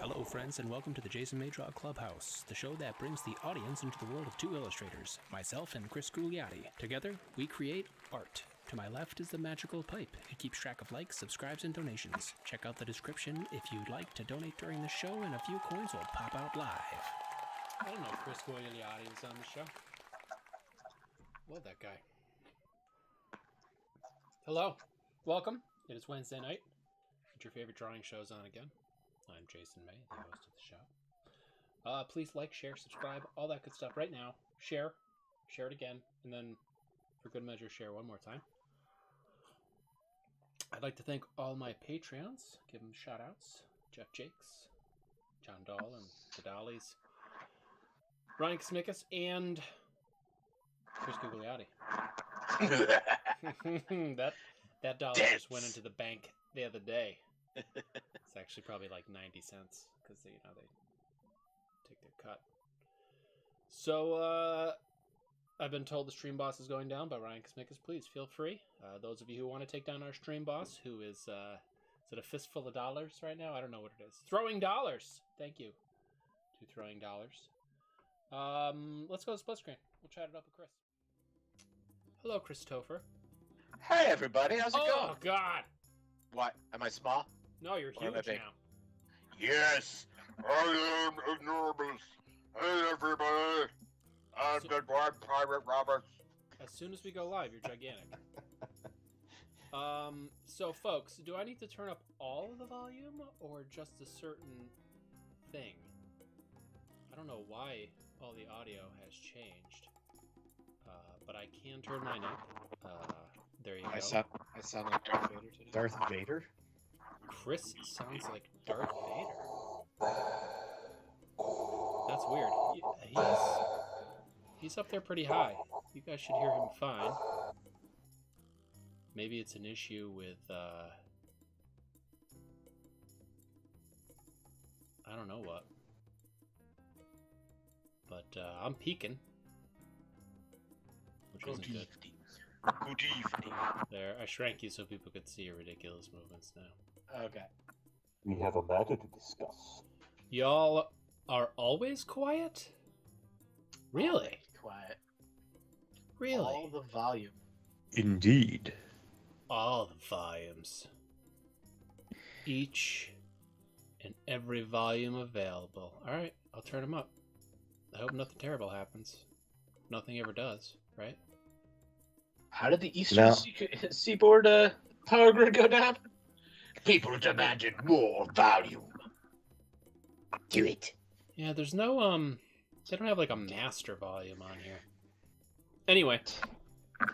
Hello, friends, and welcome to the Jason Madraw Clubhouse, the show that brings the audience into the world of two illustrators, myself and Chris Gugliotti. Together, we create art. To my left is the magical pipe. It keeps track of likes, subscribes, and donations. Check out the description if you'd like to donate during the show, and a few coins will pop out live. I don't know if Chris Gugliotti is on the show. Love that guy. Hello. Welcome. It is Wednesday night. Your favorite drawing show's on again. I'm Jason May, the host of the show. Please like, share, subscribe, all that good stuff right now. Share it again, and then for good measure, share one more time. I'd like to thank all my Patreons. Give them shout outs. Jeff Jakes, John Dahl, and the Dollies, Ryan Kosmikas, and Chris Gugliotti. that dollar just went into the bank the other day. It's actually probably like 90 cents because they take their cut. So I've been told the stream boss is going down by Ryan Kosmikas. Please feel free. Those of you who want to take down our stream boss, who is it a fistful of dollars right now? I don't know what it is. Throwing dollars. Thank you to throwing dollars. Let's go to split screen. We'll chat it up with Chris. Hello, Christopher. Hey everybody, how's it going? Oh God! What? Am I small? No, you're huge now. Yes, I am enormous. Hey everybody, I'm the Grand Pirate Roberts. As soon as we go live, you're gigantic. So folks, do I need to turn up all of the volume or just a certain thing? I don't know why all the audio has changed, but I can turn mine up. There you go. I sound like Darth Vader today. Darth Vader? Chris sounds like Darth Vader. That's weird. He's up there pretty high. You guys should hear him fine. Maybe it's an issue with I don't know what. But I'm peeking, which isn't good. Good evening. There, I shrank you so people could see your ridiculous movements now. Okay. We have a matter to discuss. Y'all are always quiet? Really? Quiet. Really? All the volume. Indeed. All the volumes. Each and every volume available. Alright, I'll turn them up. I hope nothing terrible happens. Nothing ever does, right? How did the Eastern Seaboard power grid go down? People demanded more volume. Do it. Yeah, there's no, they don't have like a master volume on here. Anyway,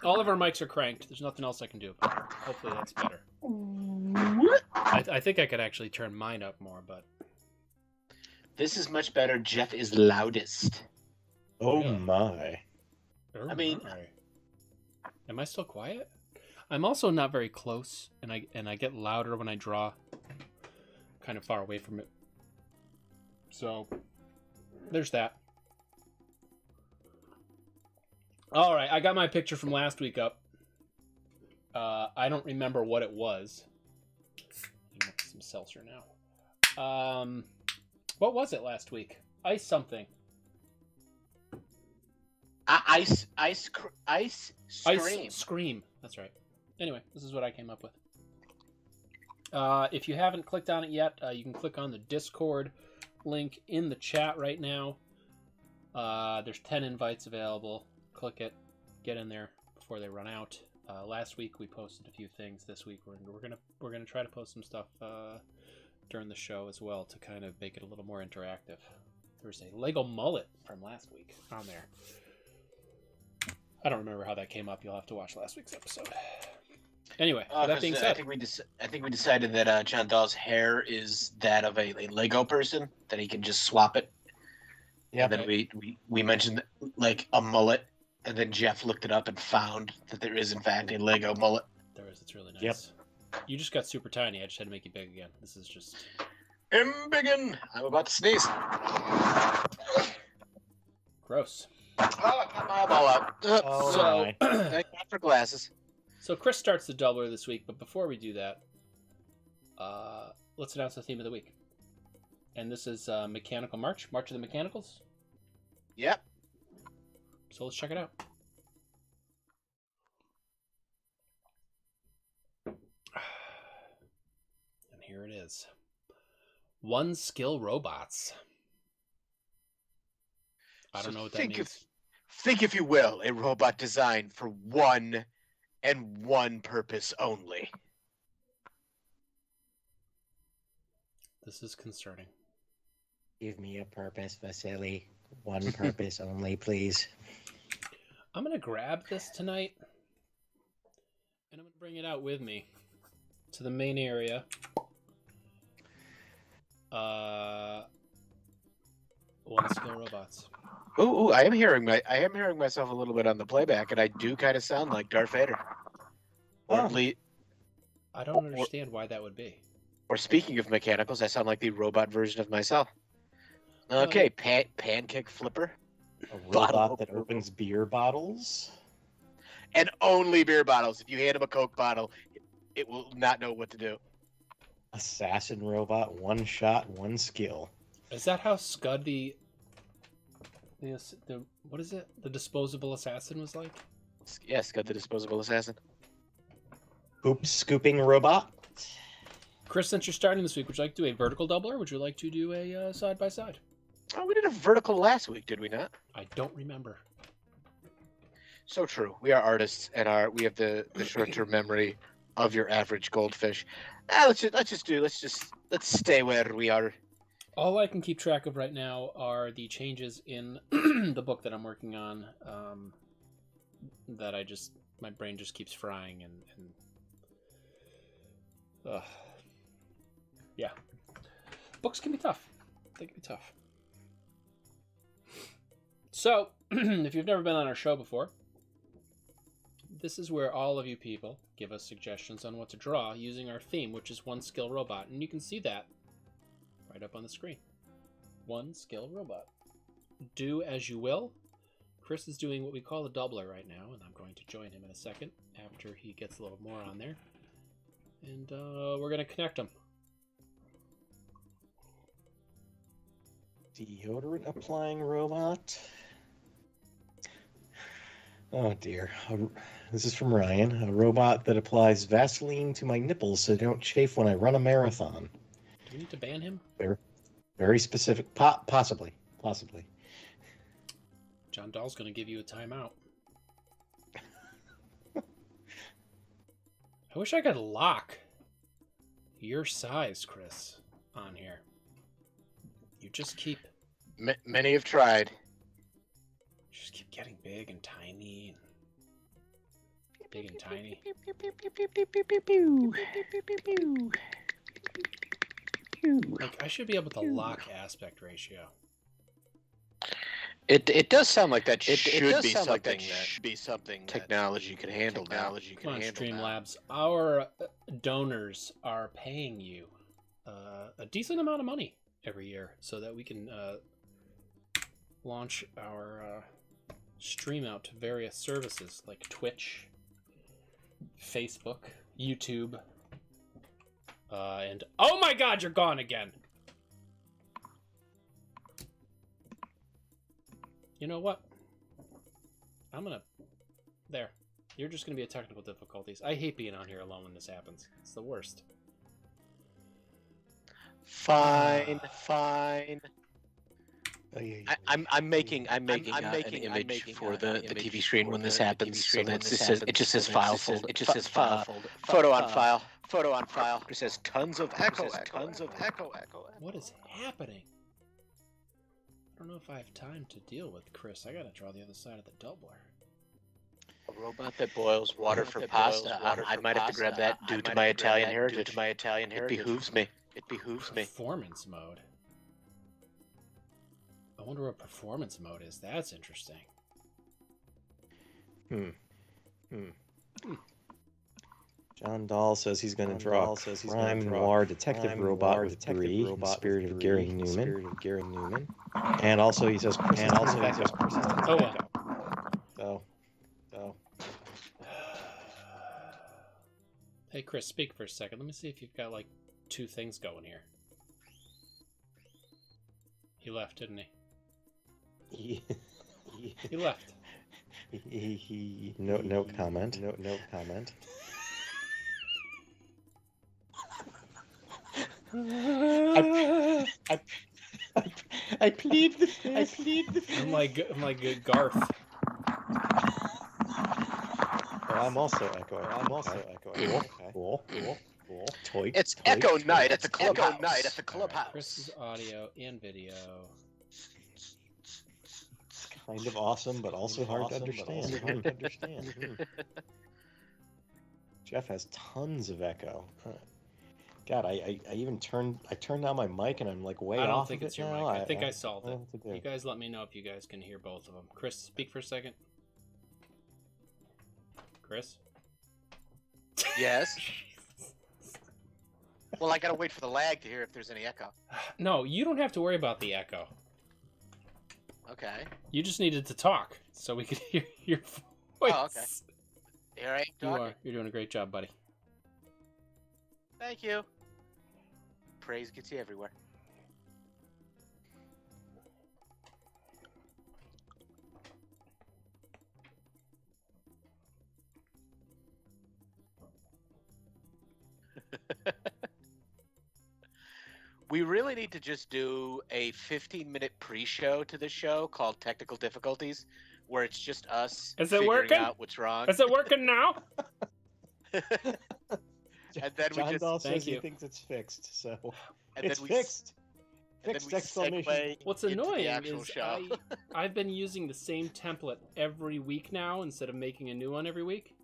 all of our mics are cranked. There's nothing else I can do about it. Hopefully that's better. I think I could actually turn mine up more, but... This is much better. Jeff is loudest. Oh Yeah. my. I mean... Am I still quiet? I'm also not very close, and I get louder when I draw kind of far away from it. So, there's that. Alright, I got my picture from last week up. I don't remember what it was. I'm gonna get some seltzer now. What was it last week? Ice something. Ice Scream. That's right. Anyway, this is what I came up with. If you haven't clicked on it yet, you can click on the Discord link in the chat right now. There's 10 invites available. Click it. Get in there before they run out. Last week we posted a few things. This week we're gonna try to post some stuff during the show as well to kind of make it a little more interactive. There's a Lego mullet from last week on there. I don't remember how that came up. You'll have to watch last week's episode. Anyway, that being said, I think we decided that John Dahl's hair is that of a Lego person, that he can just swap it. Yeah. And then we mentioned like a mullet, and then Jeff looked it up and found that there is in fact a Lego mullet. There is. It's really nice. Yep. You just got super tiny. I just had to make you big again. This is just... Embiggen! I'm about to sneeze. Gross. Oh, I got my eyeball out. So, Thank God for glasses. So Chris starts the doubler this week, but before we do that, let's announce the theme of the week. And this is Mechanical March of the Mechanicals. Yep. So let's check it out. And here it is. One skill robots. I don't know what that means. Think, if you will, a robot designed for one and one purpose only. This is concerning. Give me a purpose, Vasily. One purpose only, please. I'm going to grab this tonight, and I'm going to bring it out with me to the main area. One skill robots. Ooh, I am hearing myself a little bit on the playback, and I do kind of sound like Darth Vader. I don't understand why that would be. Or speaking of mechanicals, I sound like the robot version of myself. Okay, pancake flipper. A robot that opens beer bottles. And only beer bottles. If you hand him a Coke bottle, it will not know what to do. Assassin robot, one shot, one skill. Is that how Scud the what is it? The disposable assassin was like? Yes, Scud the disposable assassin. Poop scooping robot. Chris, since you're starting this week, would you like to do a vertical doubler? Or would you like to do a side by side? Oh, we did a vertical last week, did we not? I don't remember. So true. We are artists, and we have the short-term memory of your average goldfish. Let's stay where we are. All I can keep track of right now are the changes in the book that I'm working on. That my brain just keeps frying and yeah. Books can be tough. They can be tough. So, if you've never been on our show before, this is where all of you people give us suggestions on what to draw using our theme, which is one skill robot. And you can see that right up on the screen. One skill robot. Do as you will. Chris is doing what we call a doubler right now, and I'm going to join him in a second after he gets a little more on there. And we're going to connect them. Deodorant applying robot. Oh dear. This is from Ryan. A robot that applies Vaseline to my nipples so they don't chafe when I run a marathon. Do we need to ban him? Very specific. Possibly. John Dahl's going to give you a timeout. I wish I could lock your size, Chris, on here. You just keep... Many have tried. You just keep getting big and tiny. Big and tiny. Like, I should be able to lock aspect ratio. It does sound like that should be something technology can handle now. Come on, Streamlabs. Our donors are paying you a decent amount of money every year so that we can launch our stream out to various services like Twitch, Facebook, YouTube, and oh my god, you're gone again! You know what? There. You're just gonna be a technical difficulties. I hate being on here alone when this happens. It's the worst. Fine. I'm making an image for the TV screen when this happens. So that it just says file folder. It just says file folder. Photo on file. It says tons of echo. What is happening? I don't know if I have time to deal with Chris. I gotta draw the other side of the doubler. A robot that boils water for pasta. I might have to grab that due to my Italian heritage. It behooves me. Performance mode. I wonder what performance mode is. That's interesting. John Dahl says he's going to draw a crime noir detective robot with Bree, in spirit of Gary Newman. And also he says Chris is Oh well. So. Hey Chris, speak for a second. Let me see if you've got like two things going here. He left, didn't he? He left. No comment. No comment. I plead the fifth. I'm like Garth. Oh, I'm also echoing. Cool. Toy. It's Echo Night at the Clubhouse. Chris's audio and video. Kind of awesome, but also hard to understand. Jeff has tons of echo. God, I even turned down my mic and I'm like way off. I don't think it's your now. mic. I think I solved it. Do. You guys let me know if you guys can hear both of them. Chris, speak for a second. Chris? Yes. Well, I gotta wait for the lag to hear if there's any echo. No, you don't have to worry about the echo. Okay. You just needed to talk so we could hear your voice. Oh, okay. Here I am talking. You're doing a great job, buddy. Thank you. Praise gets you everywhere. We really need to just do a 15-minute pre-show to this show called Technical Difficulties, where it's just us figuring out what's wrong. Is it working now? And then John we just Dahl says you. he thinks it's fixed, so and it's then we fixed. and Fixed then we exclamation. segue What's into annoying the actual is show. I've been using the same template every week now instead of making a new one every week,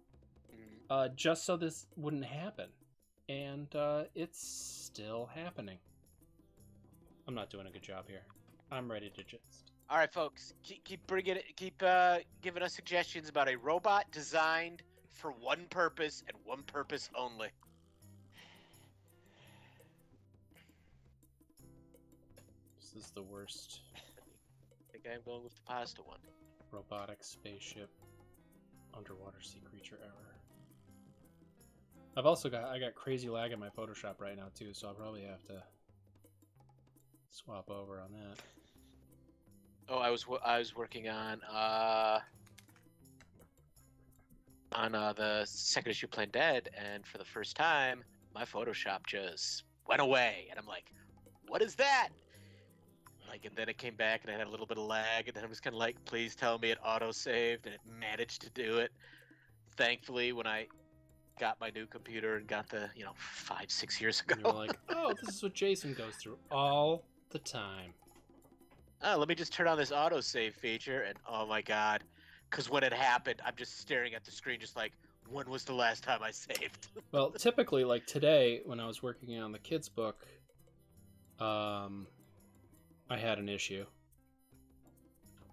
just so this wouldn't happen, and it's still happening. I'm not doing a good job here. I'm ready to just. All right, folks, keep bringing it. Keep giving us suggestions about a robot designed for one purpose and one purpose only. This is the worst I think I'm going with the pasta one. robotic spaceship underwater sea creature ever. I got crazy lag in my Photoshop right now too, so I'll probably have to swap over on that. Oh, I was working on the second issue Plain Dead, and for the first time, my Photoshop just went away, and I'm like, "What is that?" Like, and then it came back, and I had a little bit of lag, and then I was kind of like, "Please tell me it auto-saved," and it managed to do it. Thankfully, when I got my new computer and got the 5-6 years ago, And you're like, "Oh, this is what Jason goes through all the time." let me just turn on this autosave feature, and oh my god. Because when it happened, I'm just staring at the screen just like, when was the last time I saved? Well, typically, like today, when I was working on the kids' book, I had an issue.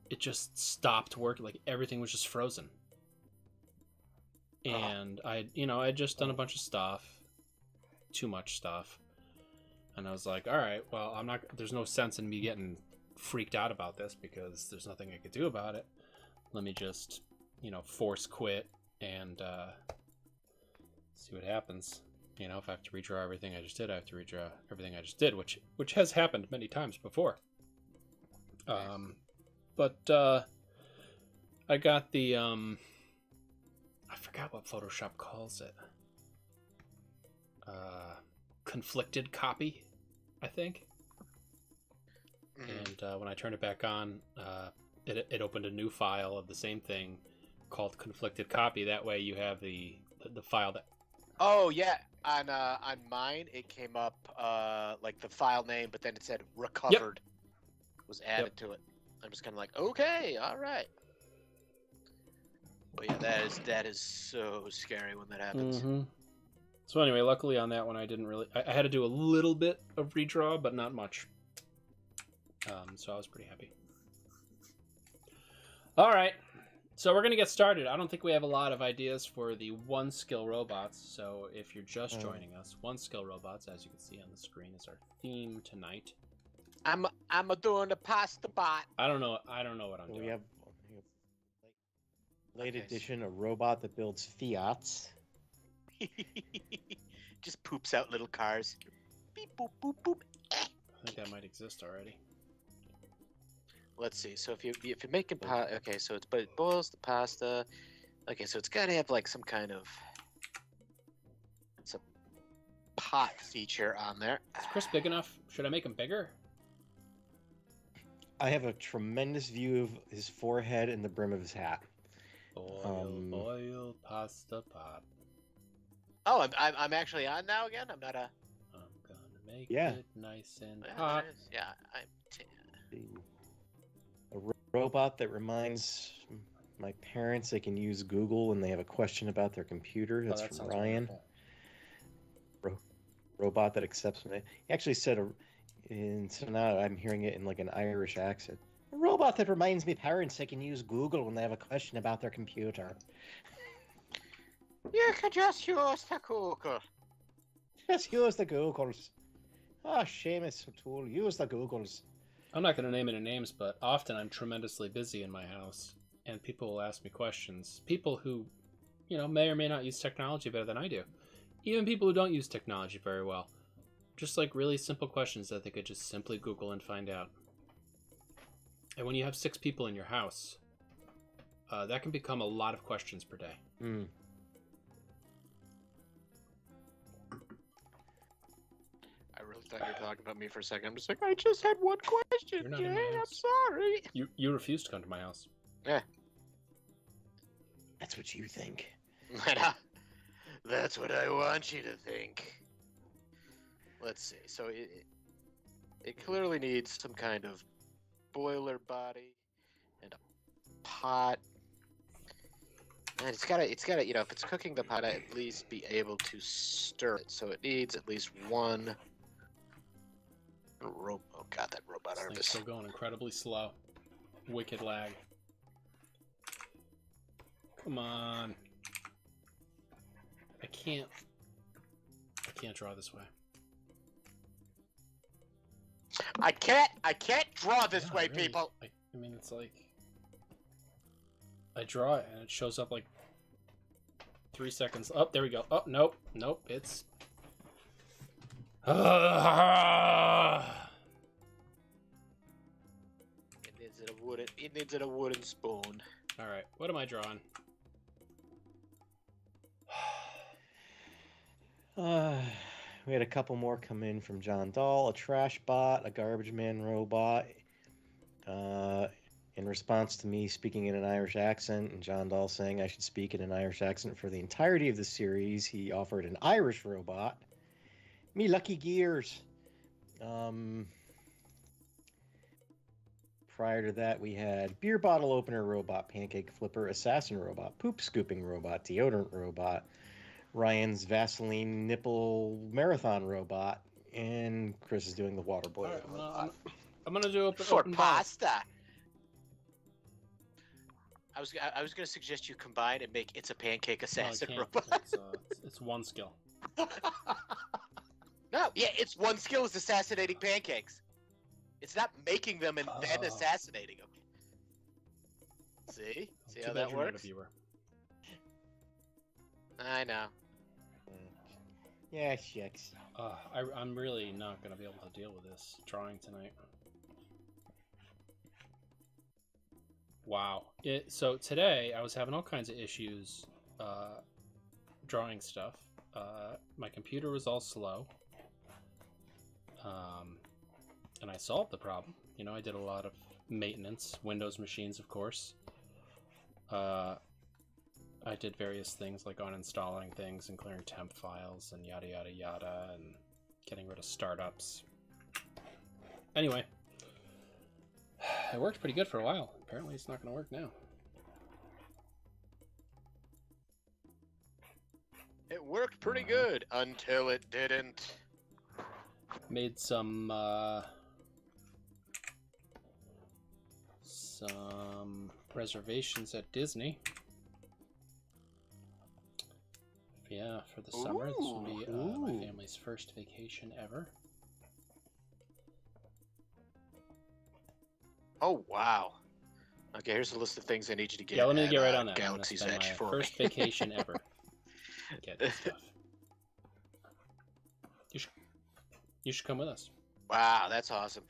It just stopped working. Like, everything was just frozen. And I'd just done a bunch of stuff. Too much stuff. And I was like, all right, well, there's no sense in me getting freaked out about this because there's nothing I could do about it. Let me just, force quit and see what happens. If I have to redraw everything I just did, I have to redraw everything I just did, which has happened many times before. But I got the I forgot what Photoshop calls it. Conflicted copy, I think. And when I turned it back on, it opened a new file of the same thing called conflicted copy. That way you have the file that... Oh, yeah. On mine, it came up like the file name, but then it said recovered was added to it. I'm just kind of like, okay, all right. But yeah, that is so scary when that happens. Mm-hmm. So anyway, luckily on that one, I didn't really... I had to do a little bit of redraw, but not much. So I was pretty happy. All right, so we're going to get started. I don't think we have a lot of ideas for the one skill robots. So if you're just joining us, one skill robots, as you can see on the screen, is our theme tonight. I'm doing the pasta bot. I don't know what I'm doing. We have late edition, a robot that builds Fiats. Just poops out little cars. Beep boop boop boop. I think that might exist already. let's see. So if you're making okay, so but it boils the pasta. Okay, so it's got to have like some kind of pot feature on there. Is Chris big enough? Should I make him bigger? I have a tremendous view of his forehead and the brim of his hat. Boil pasta pot. Oh, I'm actually on now again. I'm not a. I'm gonna make Yeah. it nice and Yeah, hot. there it is. Yeah, A robot that reminds my parents they can use Google when they have a question about their computer. That's that from sounds Ryan. wonderful. Robot that accepts me. He actually said, so now I'm hearing it in like an Irish accent. A robot that reminds me parents they can use Google when they have a question about their computer. You can just use the Google. Just use the Googles. Ah, Seamus O'Toole, use the Googles. I'm not going to name any names, but often I'm tremendously busy in my house, and people will ask me questions. People who, may or may not use technology better than I do. Even people who don't use technology very well. Just like really simple questions that they could just simply Google and find out. And when you have 6 people in your house, that can become a lot of questions per day. Mm. I really thought you were talking about me for a second. I'm just like, I just had one question, You're not in Jay. my I'm house. sorry. You refuse to come to my house. Yeah. That's what you think. That's what I want you to think. Let's see. So it clearly needs some kind of boiler body and a pot. And it's gotta, if it's cooking the pot, at least be able to stir it. So it needs at least one. Oh god, that robot This thing's harvest. still going incredibly slow. Wicked lag. Come on. I can't draw this way. I can't draw this Yeah, way, really. people. I mean, it's like I draw it and it shows up like 3 seconds. Oh, there we go. Oh, nope. It's It needs a wooden spoon. all right. What am I drawing? We had a couple more come in from John Dahl, a trash bot, a garbage man robot. In response to me speaking in an Irish accent and John Dahl saying I should speak in an Irish accent for the entirety of the series, he offered an Irish robot. Me lucky gears. Prior to that, we had beer bottle opener robot, pancake flipper, assassin robot, poop scooping robot, deodorant robot, Ryan's Vaseline nipple marathon robot, and Chris is doing the water boiler All right, robot. I'm gonna do For open box. pasta. I was gonna suggest you combine and make It's a Pancake No, I Assassin can't. robot. It's one skill. No, yeah, its one skill is assassinating pancakes. It's not making them and then Oh. assassinating them. See Too how bad that you're not a works? viewer. I know. Yeah, shucks. I'm really not gonna be able to deal with this drawing tonight. Wow. So today I was having all kinds of issues drawing stuff. My computer was all slow. And I solved the problem. I did a lot of maintenance, Windows machines, of course. I did various things like uninstalling things and clearing temp files and yada yada yada and getting rid of startups. Anyway, it worked pretty good for a while. Apparently it's not going to work now. It worked pretty good until it didn't. Made some reservations at Disney. Yeah, for the summer. This will be my family's first vacation ever. Oh wow. Okay, here's a list of things I need you to get. Yeah, let me at, get right on that. Galaxy's I'm gonna Edge spend for my first me. vacation ever. Get this stuff. You should come with us. Wow, that's awesome.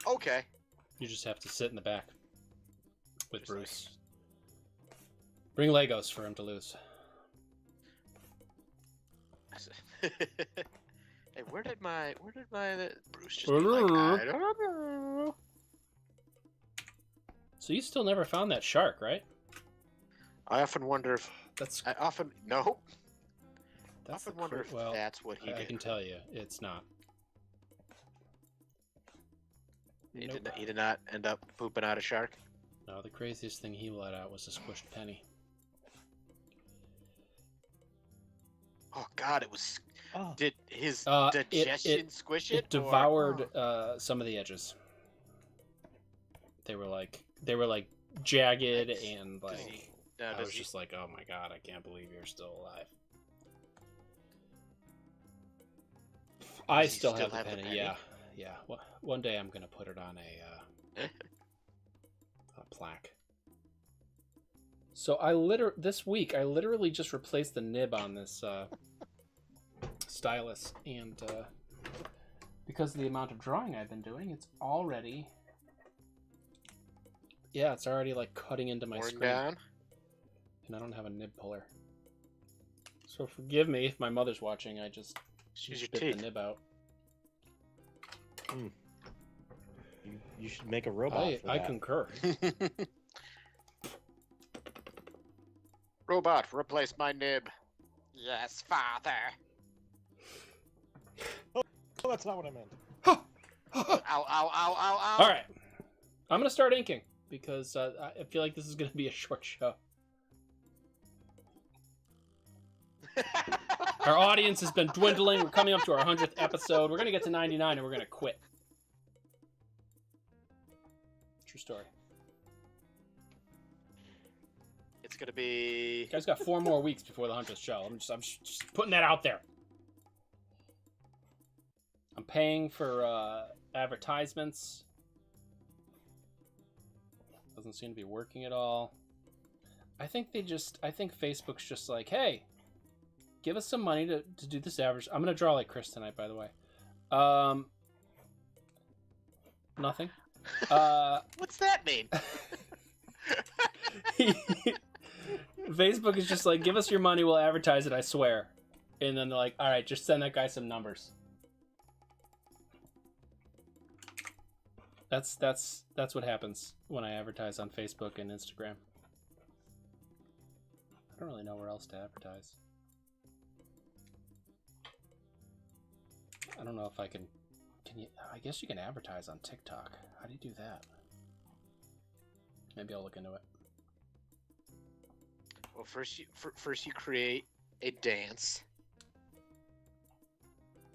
Okay. You just have to sit in the back with Just like- Bruce. Bring Legos for him to lose. Hey, where did my Bruce just be like? I don't know. So you still never found that shark, right? I often wonder if That's I often no. I that's the often wonder if well. that's what he I did. can tell you, it's not. He Nope. did not end up pooping out a shark. No, the craziest thing he let out was a squished penny. Oh God, it was. Oh. Did his Uh, digestion squish it? It devoured some of the edges. They were like jagged Nice. and Does like he- now, I does was he- just like, oh my god, I can't believe you're still alive. I Does he still still have the penny. Yeah, yeah. Well, one day I'm gonna put it on a plaque. So this week I literally just replaced the nib on this stylus, and because of the amount of drawing I've been doing, it's already like cutting into my worn screen, down? and I don't have a nib puller. So forgive me if my mother's watching. I just Use your spit teeth. the nib out. You should make a robot for I that. concur. Robot, replace my nib. Yes, father. Oh, that's not what I meant. Ow, ow, ow, ow, ow. All right, I'm gonna start inking because I feel like this is gonna be a short show. Our audience has been dwindling. We're coming up to our 100th episode. We're gonna get to 99 and we're gonna quit. True story. It's gonna be. You guys got 4 more weeks before the 100th show. I'm just putting that out there. I'm paying for advertisements. Doesn't seem to be working at all. I think Facebook's just like, hey, give us some money to do this average. I'm gonna draw like Chris tonight, by the way. Nothing. What's that mean? Facebook is just like, give us your money, we'll advertise it, I swear. And then they're like, all right, just send that guy some numbers. That's what happens when I advertise on Facebook and Instagram. I don't really know where else to advertise. I don't know if I can you? I guess you can advertise on TikTok. How do you do that? Maybe I'll look into it. Well, first you create a dance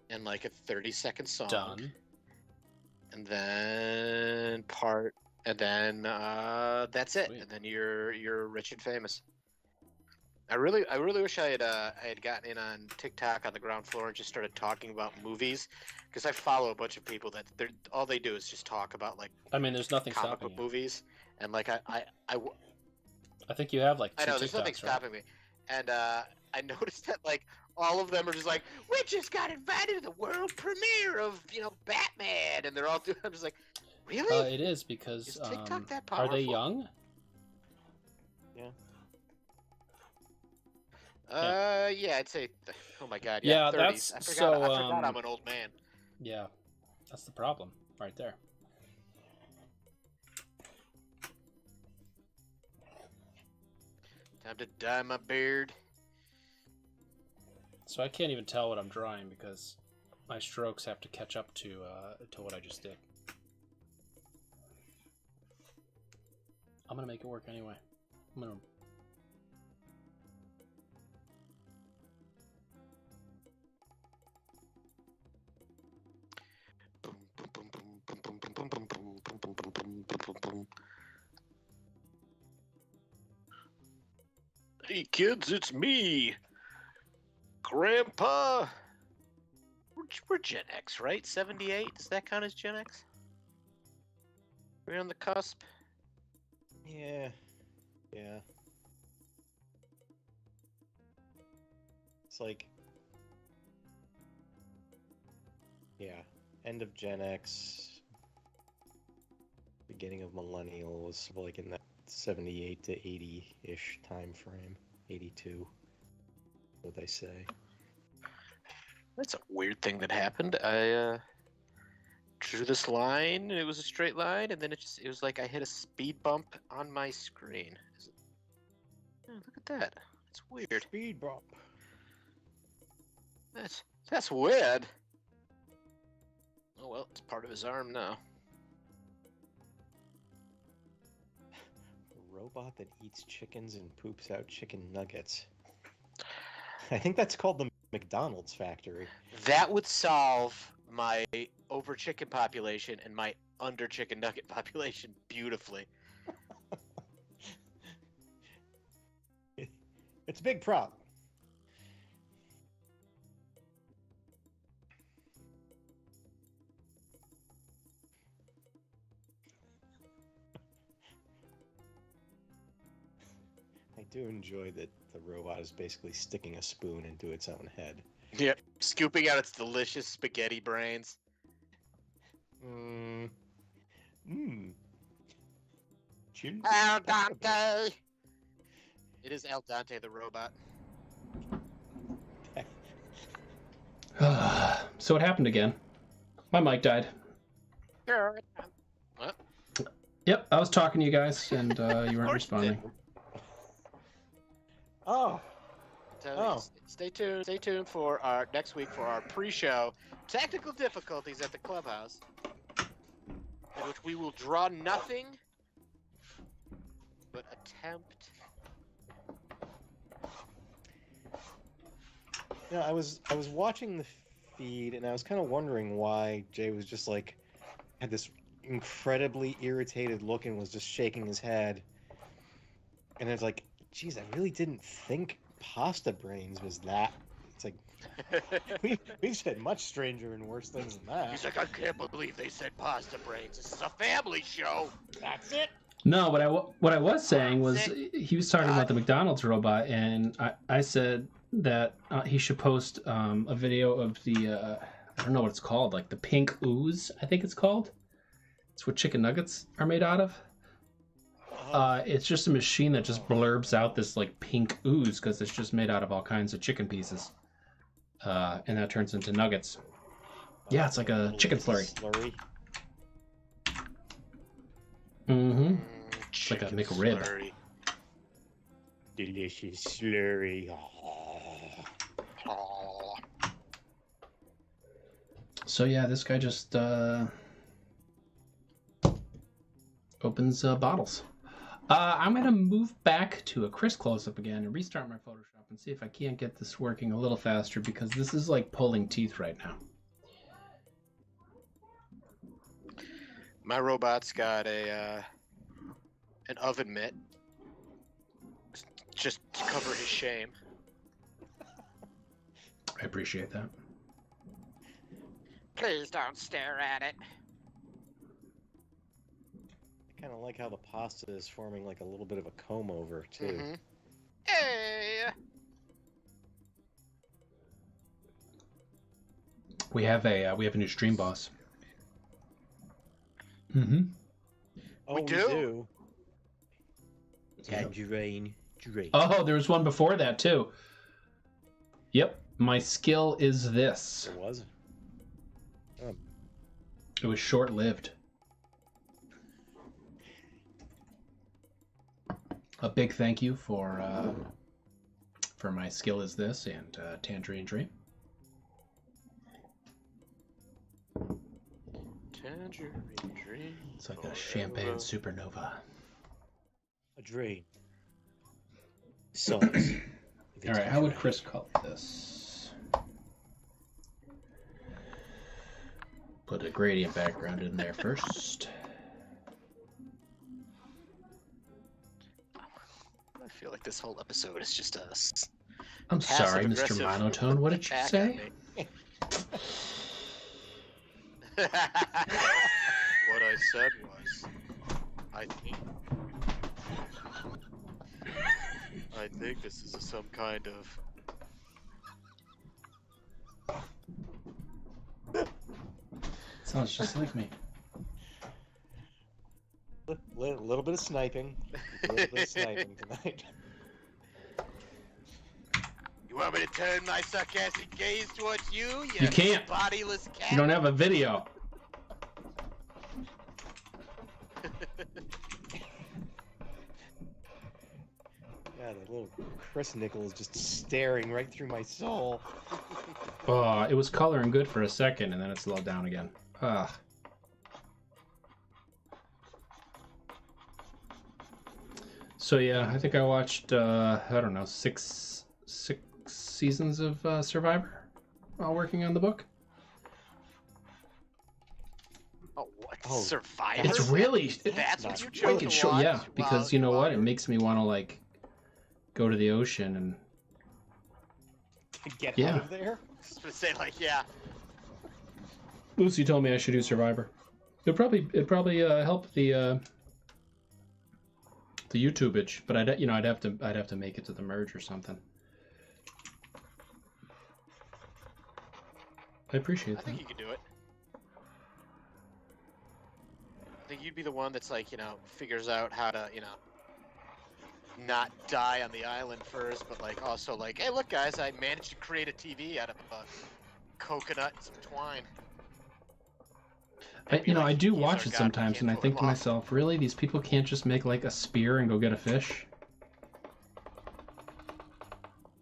and like a 30-second song. Done. And then that's it. Sweet. And then you're rich and famous. I really wish I had gotten in on TikTok on the ground floor and just started talking about movies, because I follow a bunch of people that all they do is just talk about like I mean, there's nothing comic stopping book you. movies, and like I think you have like 2 I know there's nothing TikToks, right? stopping me, and I noticed that like all of them are just like, we just got invited to the world premiere of Batman, and they're all doing. I'm just like, really? It is because Is TikTok that are they powerful? young? Yeah, I'd say. Oh my God, Yeah, 30s. that's I forgot. so, I forgot I'm an old man. Yeah, that's the problem right there. Time to dye my beard. So I can't even tell what I'm drawing because my strokes have to catch up to what I just did. I'm gonna make it work anyway. I'm gonna. Hey kids, it's me, Grandpa. We're Gen X, right? 78? Does that count as Gen X? We're on the cusp. Yeah. It's like, yeah, end of Gen X, beginning of millennial was like in that 78 to 80-ish time frame. 82, what they say. That's a weird thing that happened. I drew this line, and it was a straight line, and then it was like I hit a speed bump on my screen. Oh, look at that. It's weird. Speed bump. That's weird. Oh well, it's part of his arm now. A robot that eats chickens and poops out chicken nuggets. I think that's called the McDonald's factory. That would solve my over chicken population and my under chicken nugget population beautifully. It's a big problem. I do enjoy that the robot is basically sticking a spoon into its own head. Yep, scooping out its delicious spaghetti brains. Al Dante! It is Al Dante the robot. So what happened again? My mic died. What? Yep, I was talking to you guys, and you weren't responding. Oh. Stay tuned. Stay tuned for our next week for our pre-show technical difficulties at the clubhouse, in which we will draw nothing but attempt. Yeah, I was watching the feed, and I was kind of wondering why Jay was just like had this incredibly irritated look and was just shaking his head. And it's like, geez, I really didn't think pasta brains was that. It's like we've said much stranger and worse things than that. He's like, I can't believe they said pasta brains. This is a family show. That's it. No, what I was saying was he was talking about the McDonald's robot, and I said that he should post a video of the I don't know what it's called, like the pink ooze, I think it's called. It's what chicken nuggets are made out of. It's just a machine that just blurbs out this like pink ooze because it's just made out of all kinds of chicken pieces, and that turns into nuggets. Yeah, it's like a chicken slurry. Mm-hmm. It's like a McRib. Slurry. Delicious slurry. Oh. So yeah, this guy just opens bottles. I'm gonna move back to a Chris close-up again and restart my Photoshop and see if I can't get this working a little faster, because this is like pulling teeth right now. My robot's got an oven mitt, just to cover his shame. I appreciate that. Please don't stare at it. I kind of like how the pasta is forming like a little bit of a comb over too. Mm-hmm. Hey. We have a new stream boss. Mm-hmm. Oh, We do? Tangerine. Oh, there was one before that too. Yep, my skill is this. It was. It was short-lived. A big thank you for my skill is this and Tangerine Dream. Tangerine Dream. It's like a champagne supernova. A drain. Sauce. All right, how would Chris call this? Put a gradient background in there first. I feel like this whole episode is just us. I'm sorry, Mr. Passive-aggressive Monotone. What did you attack say? on me. What I said was, I think this is some kind of. Sounds just like me. little bit of sniping. A little bit of sniping tonight. You want me to turn my sarcastic gaze towards you? You can't. Bodiless cat. You don't have a video. Yeah, the little Chris nickel is just staring right through my soul. Oh, it was coloring good for a second, and then it slowed down again. Ugh. So yeah, I think I watched I don't know, six seasons of Survivor while working on the book. Oh, what? Oh, Survivor? It's really That's what you chose wicked to show, watch? yeah. Because you know while what? It you're- makes me want to like go to the ocean and Get Yeah. out of there. Just to say, like, yeah. Lucy told me I should do Survivor. It'd probably help the YouTubeage, but I'd have to make it to the merge or something. I appreciate I that. think you could do it. I think you'd be the one that's like, figures out how to, not die on the island first, but like also like, hey, look, guys, I managed to create a TV out of coconut and some twine. I do "He's watch our it god, we sometimes, and can't I pull think him to off." myself, really, these people can't just make like a spear and go get a fish?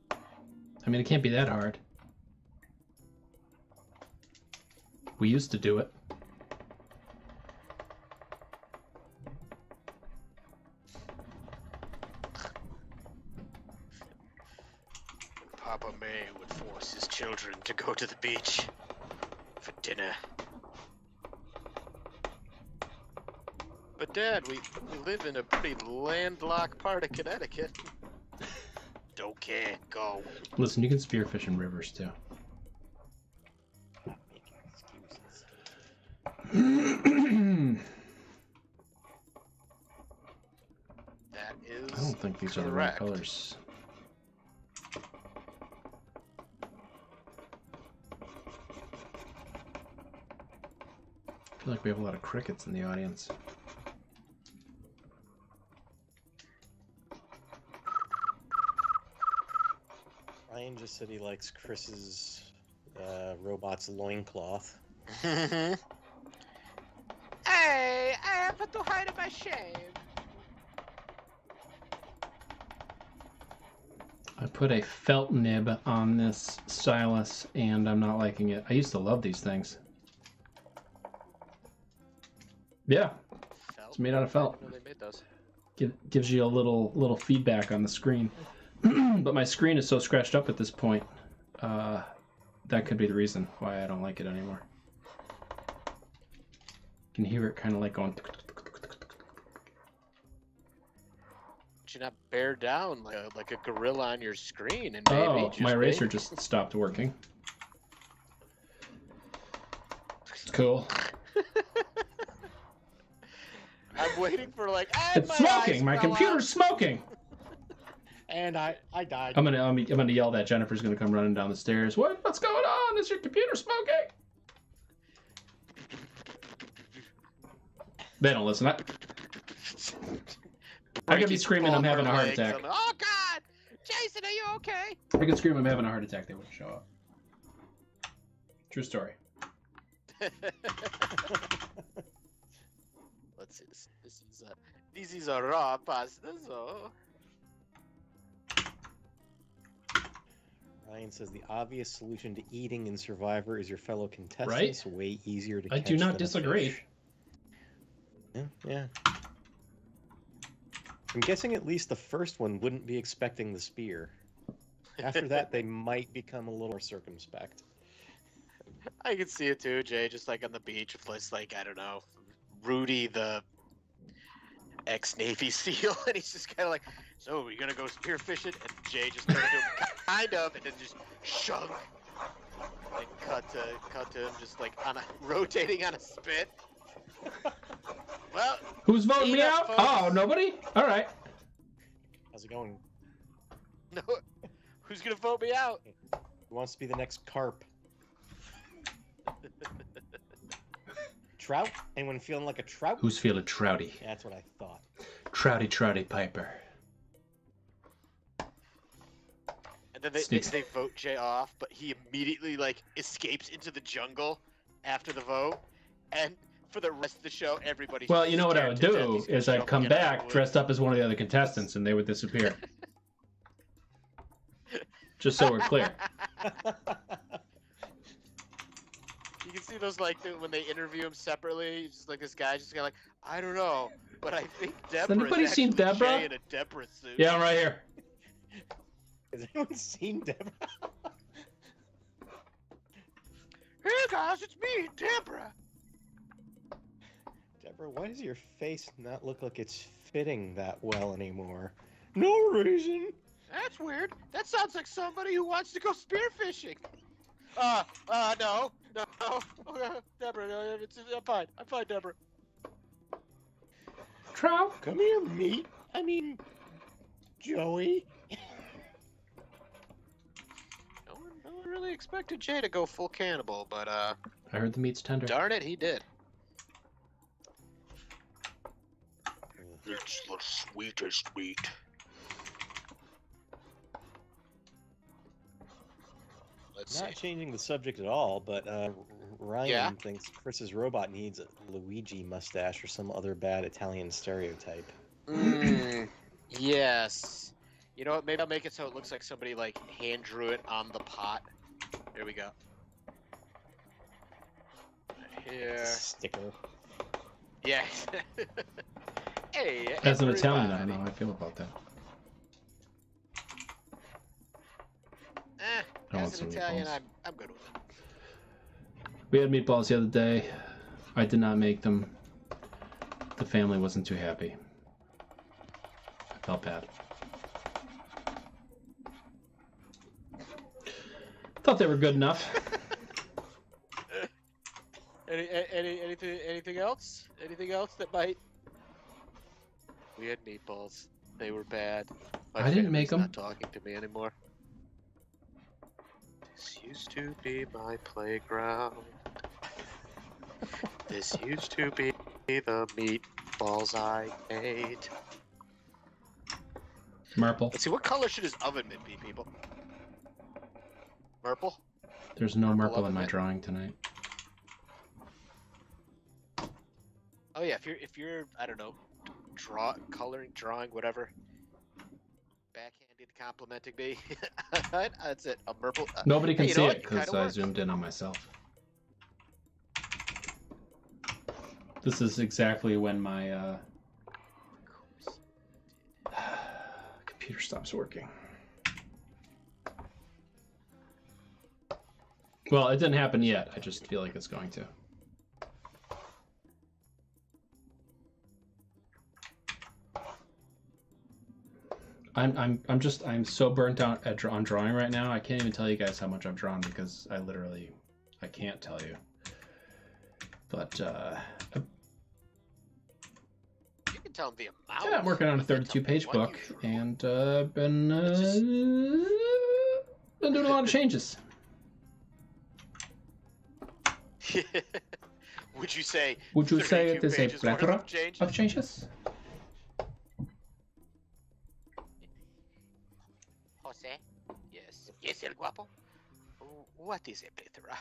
I mean, it can't be that hard. We used to do it. Papa May would force his children to go to the beach for dinner. But Dad, we live in a pretty landlocked part of Connecticut. Don't care, go. Listen, you can spearfish in rivers too. Not making excuses. That is I don't think these are the right correct. colors. I feel like we have a lot of crickets in the audience. Ryan just said he likes Chris's robot's loincloth. Hey, I have to hide my shame. I put a felt nib on this stylus, and I'm not liking it. I used to love these things. Yeah, it's made out of felt. I didn't know they made those. Gives you a little feedback on the screen. But my screen is so scratched up at this point. That could be the reason why I don't like it anymore. You can hear it kind of like going. Should not bear down like a gorilla on your screen and maybe Oh, just my eraser maybe- just stopped working. It's cool. I'm waiting for like. It's my smoking. eyes My fell computer's smoking. And I died. I'm gonna yell that Jennifer's gonna come running down the stairs. What's going on? Is your computer smoking? They don't listen. I could be screaming I'm having a heart legs. attack. I'm like, oh God, Jason, are you okay? I could scream I'm having a heart attack. They wouldn't show up. True story. Let's see. This is a raw pasta. So Ryan says the obvious solution to eating in Survivor is your fellow contestants. Way easier to I catch do not than a disagree. fish. Yeah. I'm guessing at least the first one wouldn't be expecting the spear. After that, they might become a little more circumspect. I can see it too, Jay. Just like on the beach with like I don't know, Rudy the ex-Navy SEAL, and he's just kind of like, "So we're gonna go spearfishing?" And Jay just turned to him, kind of, and then just shunk. And cut to him just like rotating on a spit. Well, Who's voting me Enough, out? folks. Oh, nobody? All right. How's it going? no, who's gonna vote me out? Who wants to be the next carp? Trout? Anyone feeling like a trout? Who's feeling trouty? That's what I thought. Trouty, Trouty, Piper. And then they vote Jay off, but he immediately like escapes into the jungle after the vote, and for the rest of the show, everybody. Well, you know what I would do is I'd come back dressed up as one of the other contestants, and they would disappear. Just so we're clear. You can see those like when they interview him separately. Just like this guy, just kind of like, I don't know, but I think Deborah. Has anybody seen Deborah? Jay in a Deborah suit. Yeah, I'm right here. Has anyone seen Deborah? Hey guys, it's me, Deborah. Deborah, why does your face not look like it's fitting that well anymore? No reason. That's weird. That sounds like somebody who wants to go spearfishing. No. Deborah, no, I'm fine, Deborah. Trout. Come here, meat. I mean, Joey. No one really expected Jay to go full cannibal, but I heard the meat's tender. darn it, he did. It's the sweetest meat. Let's Not see. changing the subject at all, but Ryan thinks Chris's robot needs a Luigi mustache or some other bad Italian stereotype. Yes. You know what? Maybe I'll make it so it looks like somebody like hand drew it on the pot. Here we go. Here. Sticker. Yeah. Hey. As an Italian, I everybody. don't know how I feel about that. I want As an some Italian, meatballs. I'm good with it. We had meatballs the other day. I did not make them. The family wasn't too happy. I felt bad. Thought they were good enough. Anything else? Anything else that might? We had meatballs. They were bad. My I didn't make family's them. Not talking to me anymore. This used to be my playground. This used to be the meatballs I ate. Marple. Let's see, what color should his oven mitt be, people? Purple? There's no Marple Marple in oven my mitt. drawing tonight. Oh yeah, if you're I don't know, drawing, whatever. Backhanded complimenting me. That's it. A purple. Nobody can hey, you see know it what? because kinda I works. zoomed in on myself. This is exactly when my computer stops working. Well, it didn't happen yet. I just feel like it's going to. I'm so burnt out on drawing right now. I can't even tell you guys how much I've drawn because I can't tell you. But You can tell the amount. yeah, I'm working on a You can tell 32-page what you book drew. and been doing a lot of changes. Would you say? Would you say 32 it is a pages worth plethora of changes? of changes? Jose? Yes. Yes, el guapo. What is a plethora?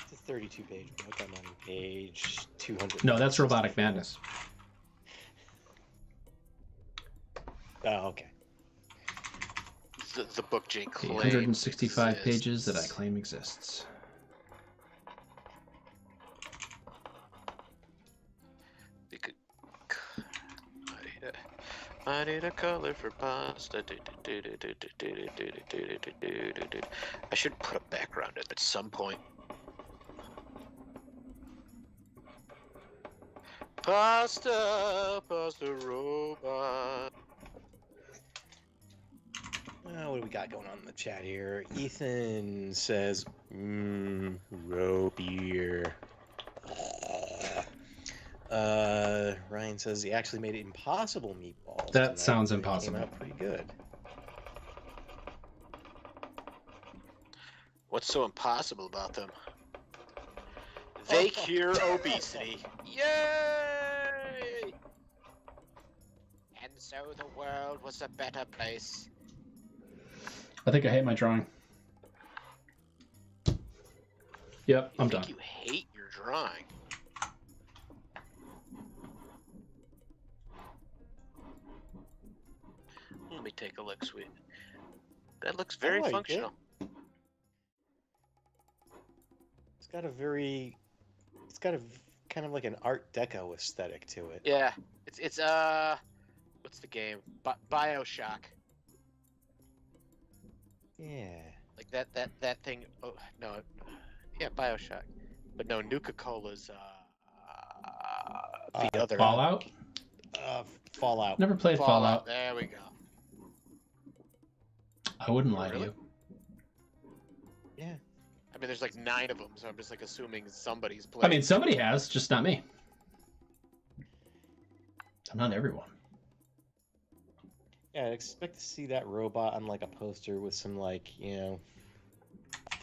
It's a 32-page book. I'm on page 200. No, that's Robotic Madness. Oh, okay. The book Jay The claims 165 pages that I exists. claim exists. We could. I need a color for pasta. I should put a background in at some point. Pasta robot. What do we got going on in the chat here? Ethan says, roe beer. Ryan says he actually made impossible meatballs. That tonight. sounds They impossible. Came out pretty good. What's so impossible about them? They cure obesity. Yay! So the world was a better place. I think I hate my drawing. Yep, I'm I think done. you hate your drawing. Let me take a look, sweet. That looks very like it. functional. It's got a kind of like an Art Deco aesthetic to it. Yeah, it's what's the game? BioShock. Yeah. Like that thing. Oh no, yeah, BioShock. But no, Nuka-Cola's the other. Fallout? Fallout. Never played Fallout. There we go. I wouldn't lie Really? to you. Yeah. I mean, there's like 9 of them, so I'm just like assuming somebody's I playing. mean, somebody has, just not me. Not everyone. Yeah, I'd expect to see that robot on like a poster with some like,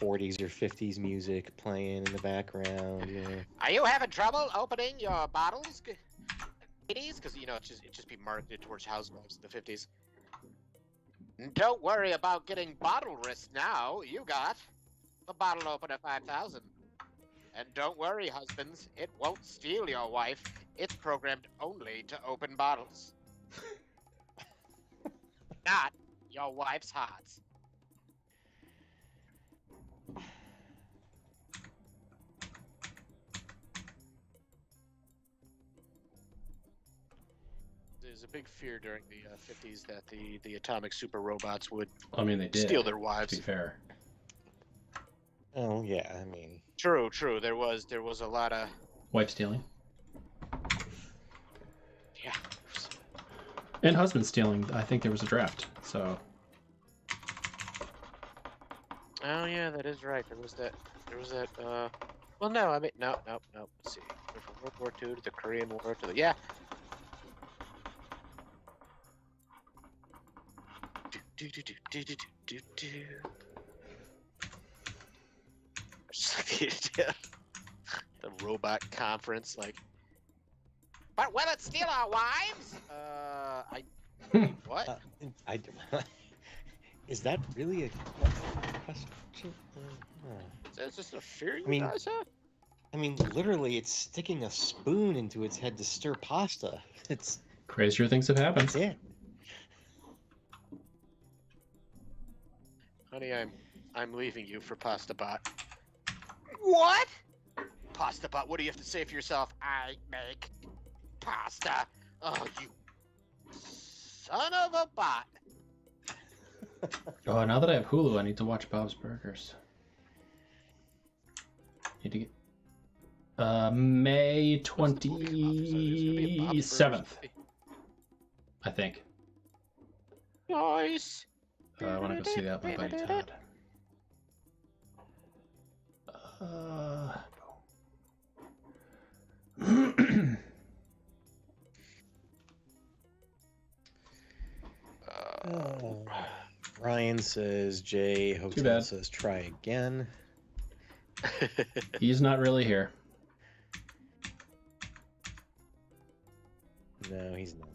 40s or 50s music playing in the background, Are you having trouble opening your bottles, ladies? Because it'd just be marketed towards housewives in the 50s. Don't worry about getting bottle wrist now. You got the bottle opener 5000. And don't worry, husbands, it won't steal your wife. It's programmed only to open bottles. Not your wife's hearts. There's a big fear during the 50s that the atomic super robots would I mean, they did. steal their To wives. be fair. Oh, yeah, I mean... True. There was a lot of... Wife stealing. Yeah. And husband stealing. I think there was a draft, so... Oh yeah, that is right. There was that. Well, no. I mean, no. Let's see. From World War II to the Korean War to the yeah. Just like the robot conference, like. But will it steal our wives? What? Is that really a question? Is that just a fear you I mean- guys have? I mean, literally, it's sticking a spoon into its head to stir pasta. It's... Crazier things have happened. Yeah. Honey, I'm leaving you for Pasta Bot. What? Pasta Bot, what do you have to say for yourself? I make pasta. Oh, you son of a bot. Oh, now that I have Hulu, I need to watch Bob's Burgers. Need to get... May 27th, I think. Nice. I want to go see that with my buddy Todd. Ryan says, Jay, Hotel bad. says, try again. He's not really here. No, he's not.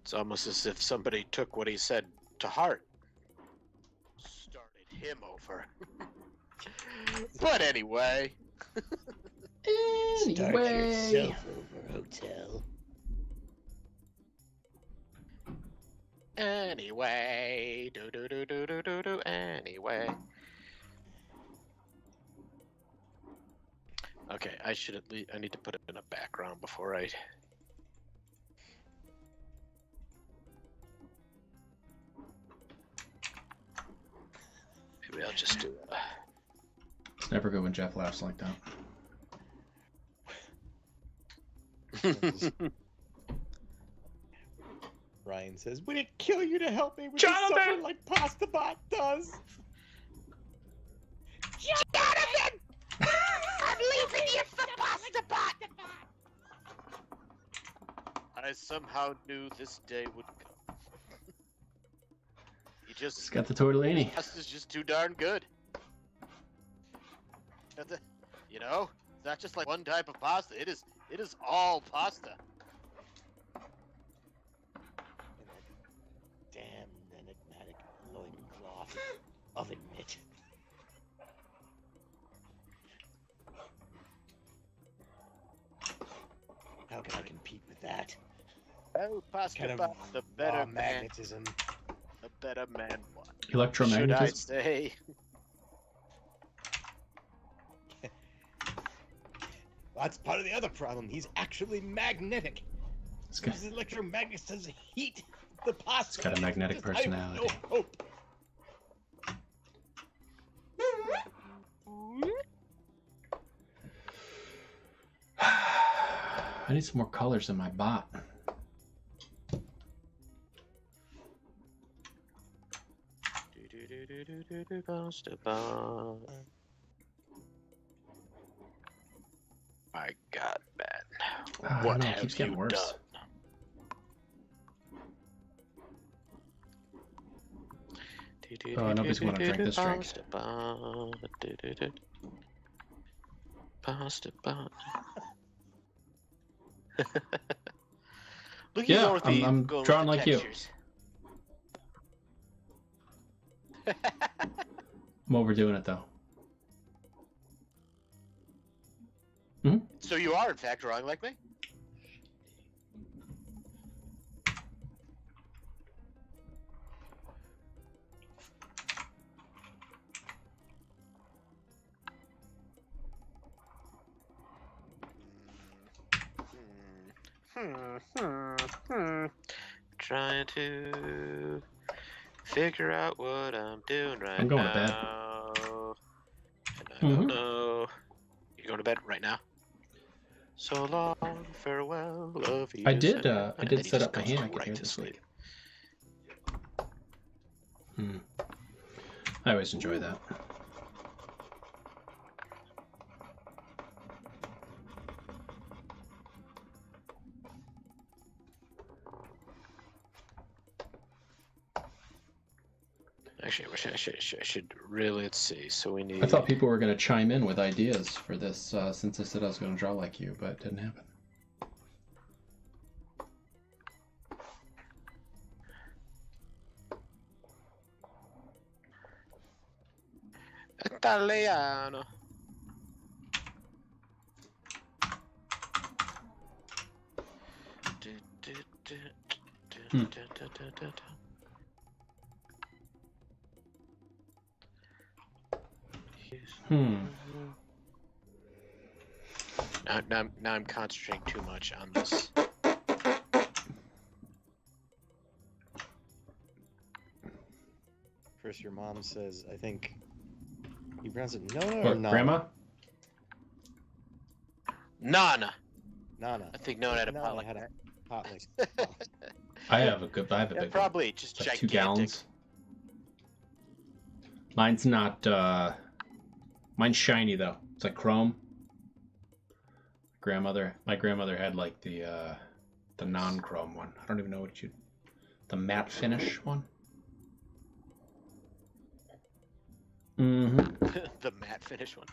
It's almost as if somebody took what he said to heart. Started him over. But anyway. Start yourself over, Hotel. Anyway. Anyway. Okay, I should at least. I need to put it in a background before I. Maybe I'll just do that. It's never good when Jeff laughs like that. Ryan says, would it kill you to help me with Jonathan! something like Pasta Bot does? Jonathan! I'm leaving you for Pasta Bot! I somehow knew this day would come. You He's just. got the tortellini. Pasta's just too darn good. You know, it's not just like one type of pasta. It is all pasta. compete with that. Oh, past Kind of the better raw man. magnetism. The better man. What should I Electromagnetism. say? That's part of the other problem. He's actually magnetic. This guy, His electromagnetism heat the pasta. he's got a magnetic personality. I have no hope. I need some more colors in my bot. My God, man. I What don't know, it have keeps getting you worse. done? Oh, nobody's gonna drink this drink. Look, Yeah, Dorothy, I'm going with drawing the like you. textures. I'm overdoing it though. So you are, in fact, drawing like me? Trying to figure out what I'm doing right now. I'm going to bed. And I don't know. You're going to bed right now? So long, farewell, love you. I did and then he set just up my goes hammock right here to this sleep. week. I always enjoy that. Actually, I should really, let's see. So we need. I thought people were going to chime in with ideas for this since I said I was going to draw like you, but it didn't happen. Italiano. Now I'm concentrating too much on this. Chris, your mom says, I think you pronounce it Nona or What, Nana? Grandma? Nana. Nana. I think Nona had a pot like had that. a pot like I have a big one. Probably just Like gigantic. 2 gallons. Mine's not, mine's shiny though. It's like chrome. My grandmother had like the non-chrome one. I don't even know the matte finish one. The matte finish one.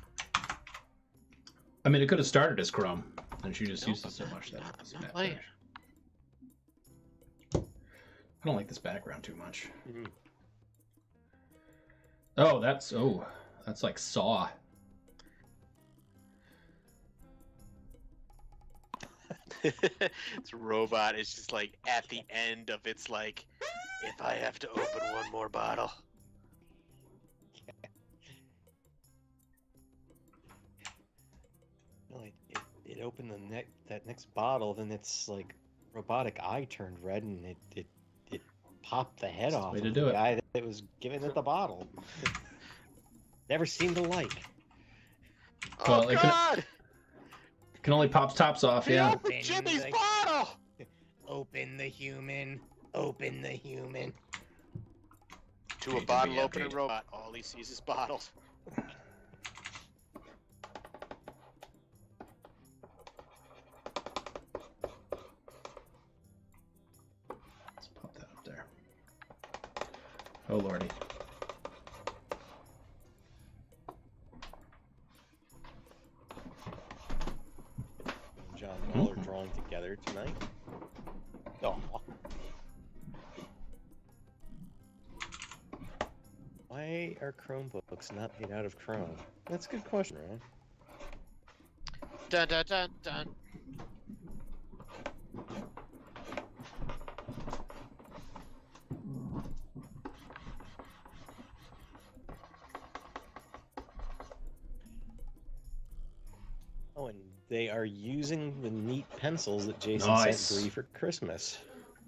I mean, it could have started as chrome, and she just used it so much that it was matte playing. finish. I don't like this background too much. Oh, that's like Saw. This robot is just like at the end of its like, if I have to open one more bottle. No, it opened that next bottle, then its like robotic eye turned red and it popped the head off way of to the do it. guy that was giving it the bottle. Never seemed alike. Oh Well, it God! can only pop tops off, He yeah. opened Jimmy's bottle! Open the human. Open the human. To a Jimmy bottle got opening paid. robot, all he sees is bottles. Let's pop that up there. Oh lordy. John and Paul are drawing together tonight. Oh. Why are Chromebooks not made out of Chrome? That's a good question, right? Dun dun dun dun. Oh, and they are using the neat pencils that Jason Nice. sent Bree for Christmas.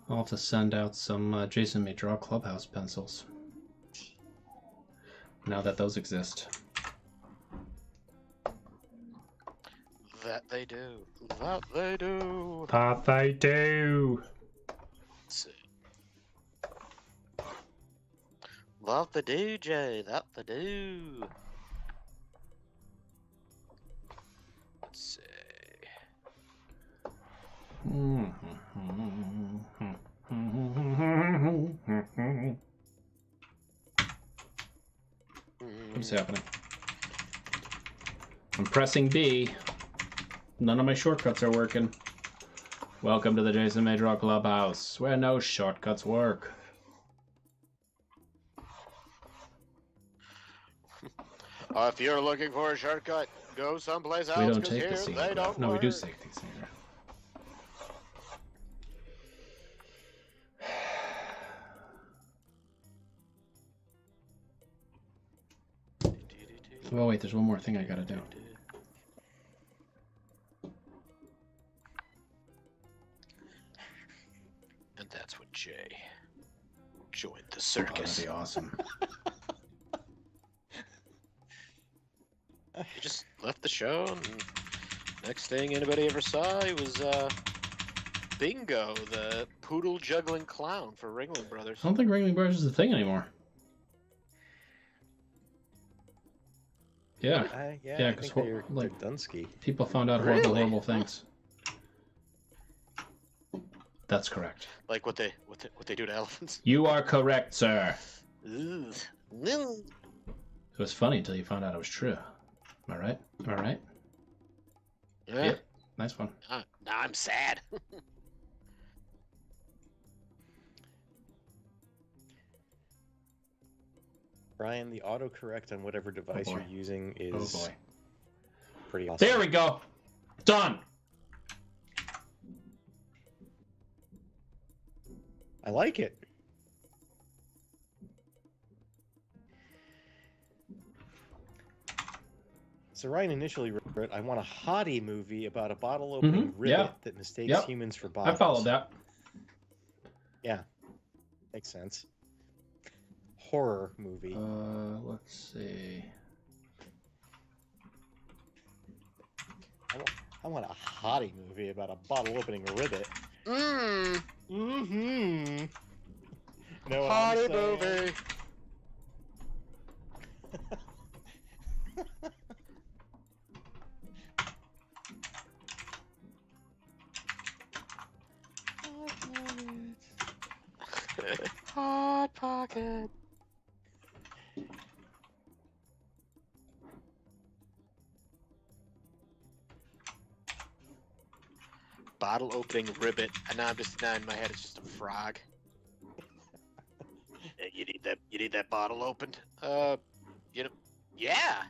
I'll have to send out some Jason May Draw Clubhouse pencils. Now that those exist. That they do. That they do. That they do. Let's see. Love the do, Jay. That the do. Let's see. What's happening? I'm pressing B. None of my shortcuts are working. Welcome to the Jason May Draw Clubhouse, where no shortcuts work. If you're looking for a shortcut, go someplace else. We don't 'cause take here the scene. they don't No, we do work. take the scene. Oh wait, there's one more thing I gotta do. And that's when Jay joined the Oh, circus. that'd be awesome. He just left the show, and next thing anybody ever saw, he was Bingo, the poodle juggling clown for Ringling Brothers. I don't think Ringling Brothers is a thing anymore. Yeah, Yeah, Yeah, I 'cause think they're like- Dunsky. people found out Really? horrible things. That's correct. Like what they do to elephants. You are correct, sir. Ugh. It was funny until you found out it was true. Am I right? Am I right? Yeah. Yep. Nice one. Now I'm sad. Brian, the autocorrect on whatever device boy. you're using Oh is boy. pretty awesome. There we go. Done. I like it. So Ryan initially wrote, I want a hottie movie about a bottle opening ribbit yeah. that mistakes Yep. humans for I bottles. followed that. Yeah. Makes sense. Horror movie. Let's see. I want a hottie movie about a bottle opening a ribbit. Mmm. Mm-hmm. Know what I'm Hottie saying? movie. Hot pocket. Bottle opening ribbit, and now in my head it's just a frog. You need that bottle opened. Yeah.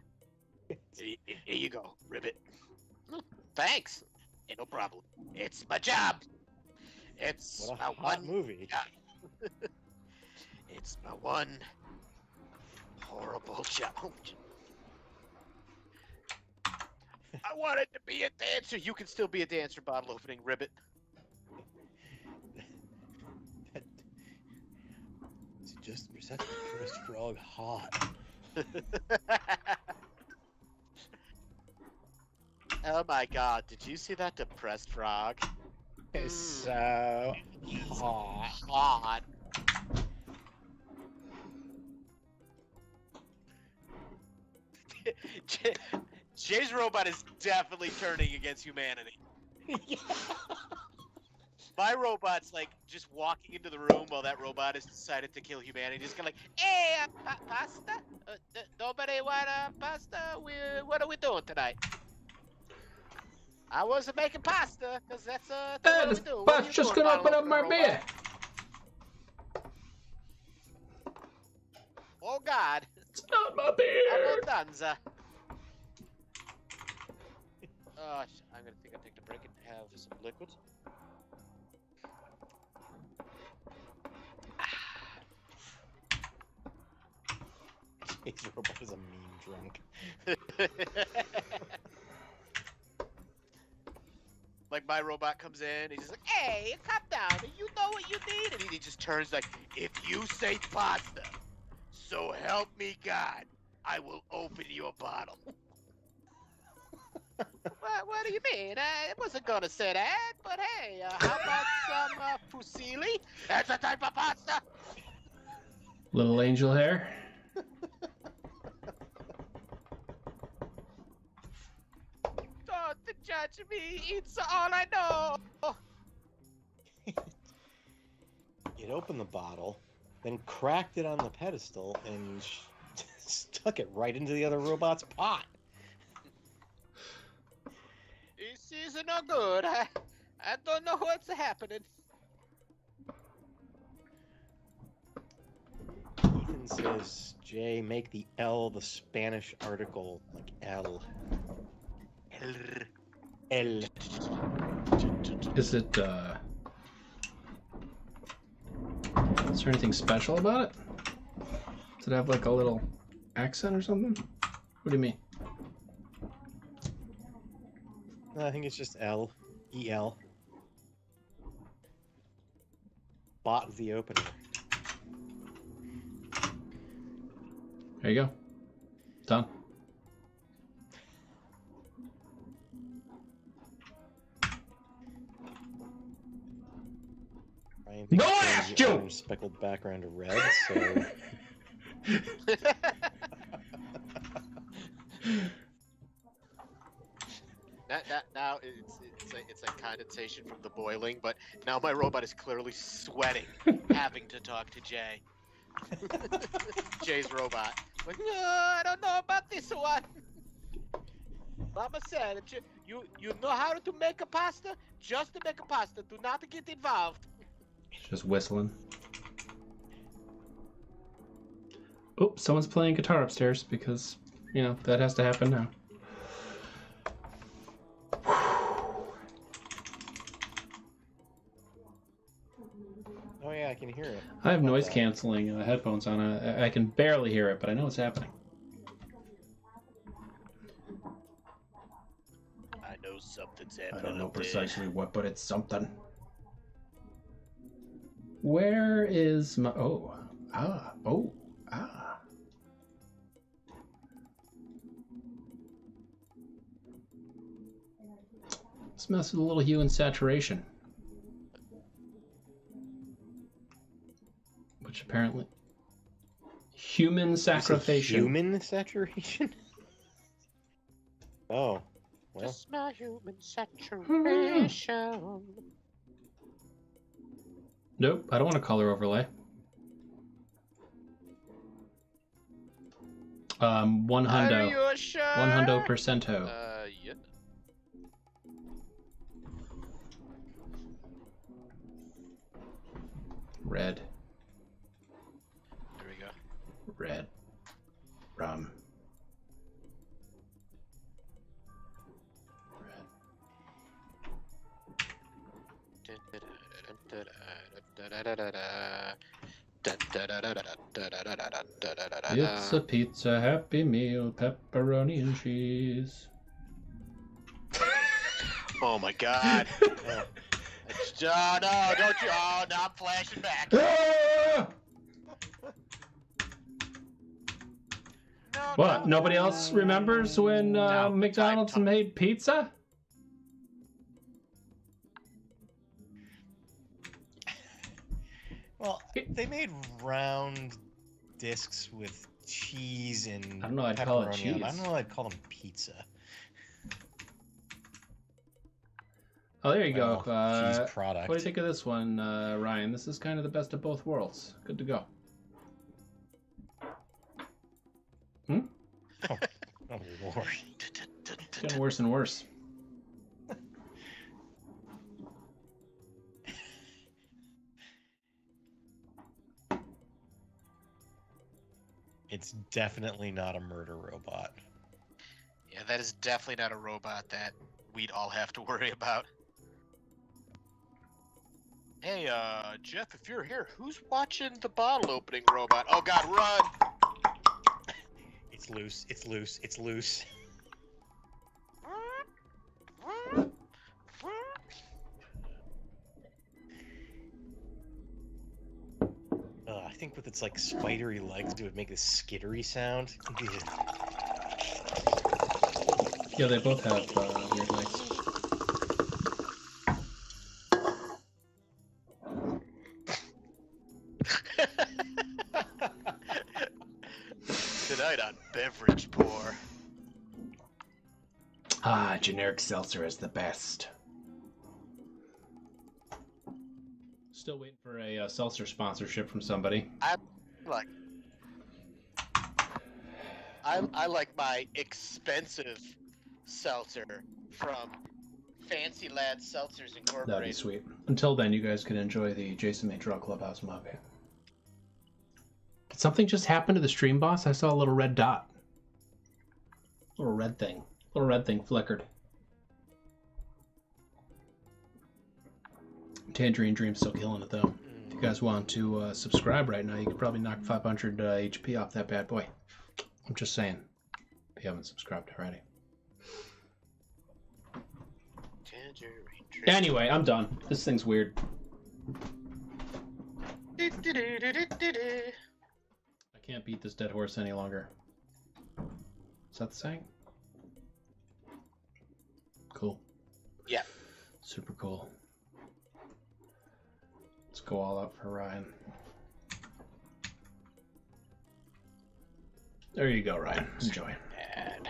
Here you go, ribbit. Thanks. Ain't no problem. It's my job. It's What a my hot one movie. It's my one horrible job. I wanted to be a dancer. You can still be a dancer, bottle opening ribbit. It's just such a cursed frog hot. Oh my god, did you see that depressed frog? It's so hot. Hot. Jay's robot is definitely turning against humanity. My robot's like just walking into the room while that robot has decided to kill humanity. Just kind of like, hey, pasta? Nobody want pasta? What are we doing tonight? I wasn't making pasta, because that's what we do. What are you Just doing, gonna open bottle up my opener beer. robot? Oh God. It's not my beer. Abundanza. Oh, I'm gonna think I'll take the break and have some liquids. His robot is a mean drunk. my robot comes in. He's just like, "Hey, calm down. You know what you need." And he just turns like, "If you say pasta, so help me God, I will open your bottle." What do you mean? I wasn't gonna say that, but hey, how about some fusilli? That's a type of pasta. Little angel hair. Don't judge me. It's all I know. It opened the bottle, then cracked it on the pedestal, and stuck it right into the other robot's pot. This is no good. I don't know what's happening. Ethan says, Jay, make the L the Spanish article, like L. L. Is it, is there anything special about it? Does it have like a little accent or something? What do you mean? I think it's just L. E-L. Bot the opener. There you go. Done. Ryan No, thinks I change asked the you! orange speckled background to red, so... Now it's a condensation from the boiling, but now my robot is clearly sweating, having to talk to Jay. Jay's robot. Like, no, I don't know about this one. Mama said, you know how to make a pasta? Just to make a pasta. Do not get involved. Just whistling. Oh, someone's playing guitar upstairs because, you know, that has to happen now. Oh yeah, I can hear it. I have noise canceling headphones on. I can barely hear it, but I know it's happening. I know something's I happening. don't know up there. precisely what, but it's something. Where is my... Oh. Ah. Oh. Ah. Let's mess with a little hue and saturation. Which apparently... Human sacrification. Human saturation? Oh. Well, Just my human saturation. Nope, I don't want a color overlay. One Are hundo. you sure? 100%. Yeah. Red. There we go. Red. Rum. It's a pizza Happy Meal, pepperoni and cheese. Oh my god. Oh, no, don't you? Oh, now I'm flashing back. Ah! No, What? no. Nobody else remembers when No, McDonald's time. made pizza? well, they made round discs with cheese and I don't know, I'd call it pepperoni on cheese. them. I don't know, I'd call them pizza. Oh, there you go. Well, cheese product. What do you think of this one, Ryan? This is kind of the best of both worlds. Good to go. Oh Lord. It's getting worse and worse. It's definitely not a murder robot. Yeah, that is definitely not a robot that we'd all have to worry about. Hey, Jeff, if you're here, who's watching the bottle opening robot? Oh god, run! It's loose. It's loose. It's loose. think with its like spidery legs, it would make this skittery sound. Yeah, they both have weird legs. Tonight on Beverage Pour. Ah, generic seltzer is the best. Still waiting for a seltzer sponsorship from somebody. I like my expensive seltzer from Fancy Lad Seltzers Incorporated. That'd be sweet. Until then, you guys can enjoy the Jason May Drug Clubhouse movie. Did something just happen to the stream, boss? I saw a little red dot. Little red thing. Little red thing flickered. Tangerine Dream's still killing it, though. If you guys want to subscribe right now, you could probably knock 500 HP off that bad boy. I'm just saying. If you haven't subscribed already. Tangerine Dream. Anyway, I'm done. This thing's weird. I can't beat this dead horse any longer. Is that the saying? Cool. Yeah. Super cool. Let's go all out for Ryan. There you go, Ryan. Enjoy. Bad.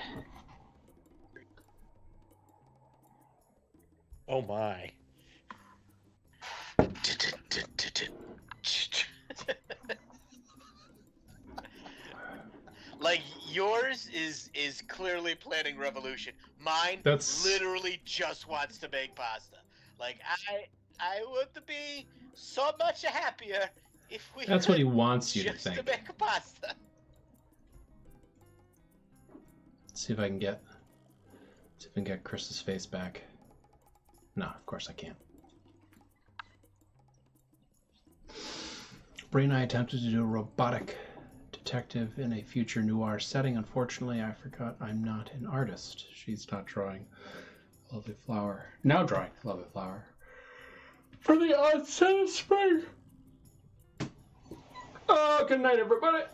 Oh my. Like yours is clearly planning revolution. Mine literally just wants to make pasta. Like I would be so much happier if we. That's what he wants you to just think. to make a pasta. Let's see if I can get Chris's face back. No, of course I can't. Bray and I attempted to do a robotic detective in a future noir setting. Unfortunately, I forgot I'm not an artist. She's not drawing a lovely flower. Now drawing a lovely flower. For the onset of spring. Oh, good night, everybody.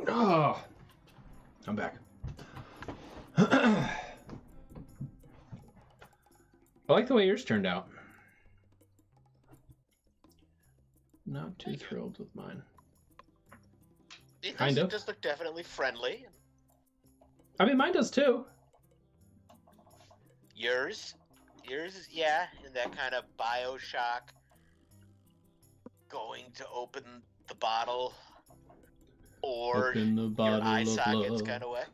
Oh, I'm back. I like the way yours turned out. Not too thrilled with mine. It Kind of. does look definitely friendly. I mean, mine does too. Yours is, yeah, in that kind of Bioshock, going to open the bottle, or Open the bottle your eye of socket's love. kind of wet.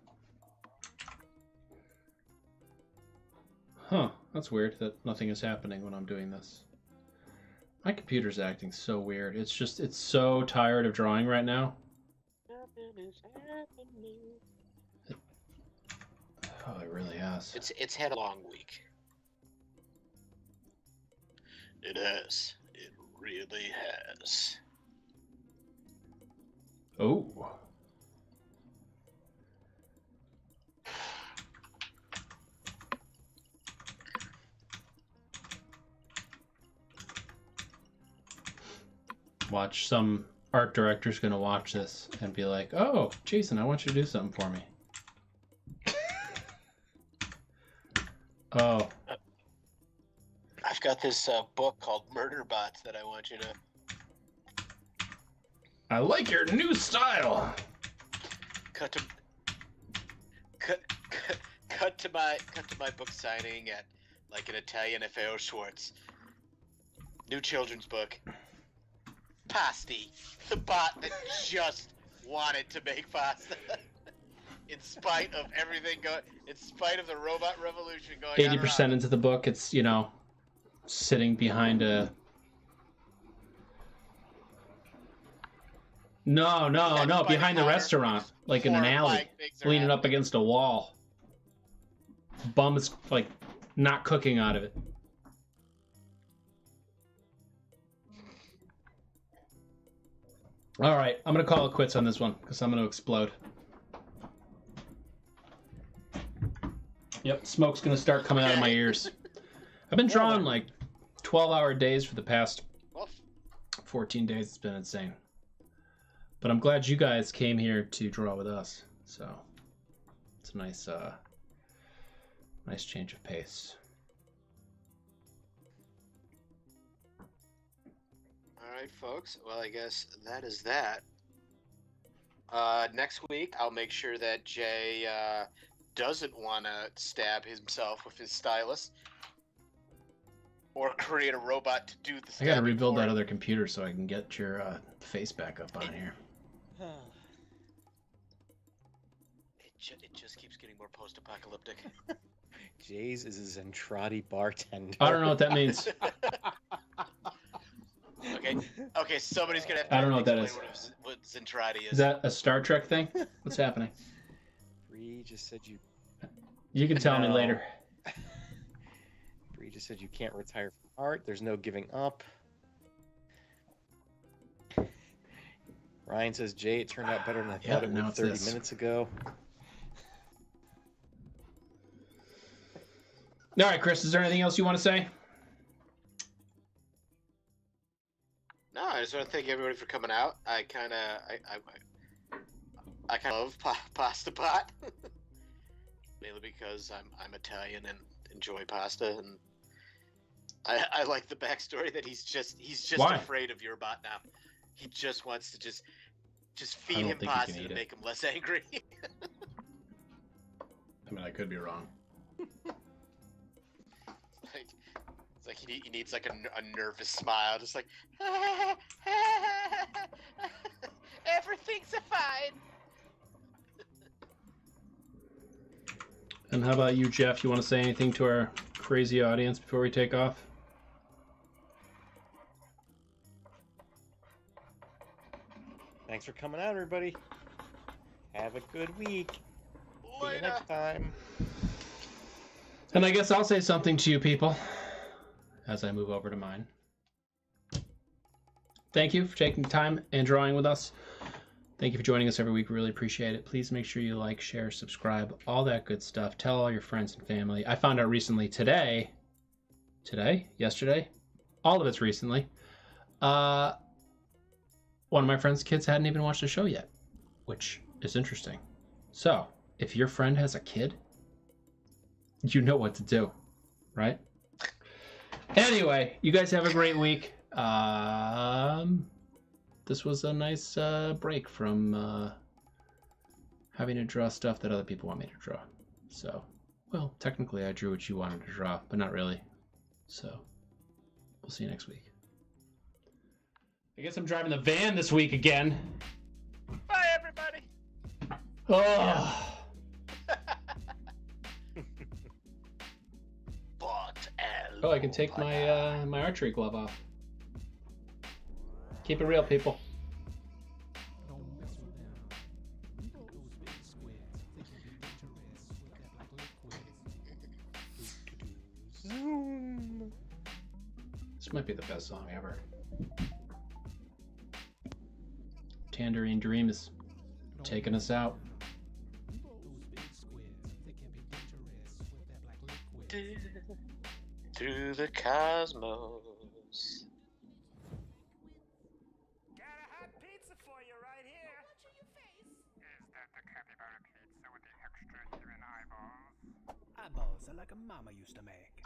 Huh, that's weird that nothing is happening when I'm doing this. My computer's acting so weird. It's so tired of drawing right now. Nothing is happening. Oh, it really has. It's had a long week. It has. It really has. Oh. Watch, some art director's gonna watch this and be like, "Oh, Jason, I want you to do something for me." Oh. I've got this book called Murder Bots that I want you to. I like your new style. Cut to my book signing at like an Italian FAO Schwartz. New children's book. Pasti, the bot that just wanted to make pasta. In spite of everything going, in spite of the robot revolution going 80% into the book, it's, sitting behind a... No, behind the restaurant, like in an alley, leaning up against a wall. Bum is, like, not cooking out of it. All right, I'm going to call it quits on this one, because I'm going to explode. Yep, smoke's going to start coming out of my ears. I've been drawing, like, 12-hour days for the past Well, 14 days. It's been insane. But I'm glad you guys came here to draw with us. So it's a nice nice change of pace. all right, folks. Well, I guess that is that. Next week, I'll make sure that Jay doesn't want to stab himself with his stylus or create a robot to do the I stabbing. gotta rebuild for that him. other computer so I can get your face back up on here. It just keeps getting more post-apocalyptic. Jay's is a Zentradi bartender. I don't know what that means. Okay, somebody's gonna have to I don't know what that explain what Zentradi is. Is that a Star Trek thing? What's happening? Bree just said you. You can tell me No. later. Bree just said you can't retire from art. There's no giving up. Ryan says, Jay, it turned out better than I Yeah, thought it now would it's 30 this. minutes ago. All right, Chris, is there anything else you want to say? No, I just want to thank everybody for coming out. I kind of love pasta pot, mainly because I'm Italian and enjoy pasta, and I like the backstory that he's just Why? afraid of your bot now. He just wants to just I feed don't him think you can pasta eat to it. make him less angry. I mean, I could be wrong. It's like he needs like a nervous smile, just like everything's fine. And how about you, Jeff? You want to say anything to our crazy audience before we take off? Thanks for coming out, everybody. Have a good week. See you Later. next time. And I guess I'll say something to you people as I move over to mine. Thank you for taking time and drawing with us. Thank you for joining us every week. We really appreciate it. Please make sure you like, share, subscribe, all that good stuff. Tell all your friends and family. I found out recently yesterday, all of it's recently. One of my friend's kids hadn't even watched the show yet, which is interesting. So, if your friend has a kid, you know what to do, right? Anyway, you guys have a great week. This was a nice break from having to draw stuff that other people want me to draw. So, well, technically I drew what you wanted to draw, but not really. So, we'll see you next week. I guess I'm driving the van this week again. Bye, everybody. Oh. Oh, I can take my my archery glove off. Keep it real, people. Zoom. This might be the best song ever. Tangerine Dream is taking us out. Through the cosmos. Got a hot pizza for you right here. Watching your face. Is that the capybara pizza with the extra human eyeballs? Eyeballs are like a mama used to make.